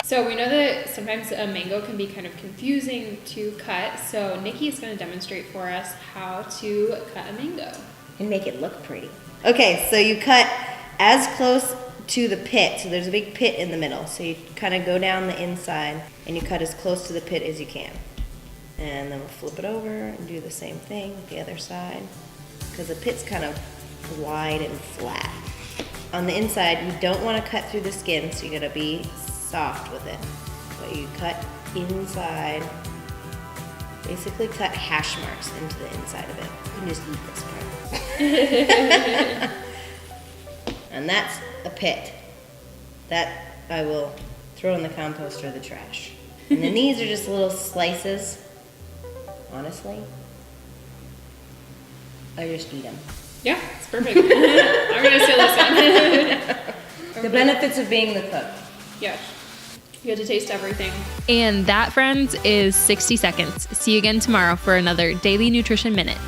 So we know that sometimes a mango can be kind of confusing to cut. So Nikki is going to demonstrate for us how to cut a mango. And make it look pretty. Okay, so you cut as close to the pit. So there's a big pit in the middle. So you kind of go down the inside and you cut as close to the pit as you can. And then we'll flip it over and do the same thing with the other side. Because the pit's kind of wide and flat. On the inside, you don't want to cut through the skin, so you gotta be soft with it. But you cut inside, basically cut hash marks into the inside of it. You can just eat this part. And that's a pit. That I will throw in the compost or the trash. And then these are just little slices. Honestly, I just eat them. Yeah, it's perfect. I'm going to steal this one. The benefits of being the cook. Yeah. You get to taste everything. And that, friends, is 60 seconds. See you again tomorrow for another Daily Nutrition Minute.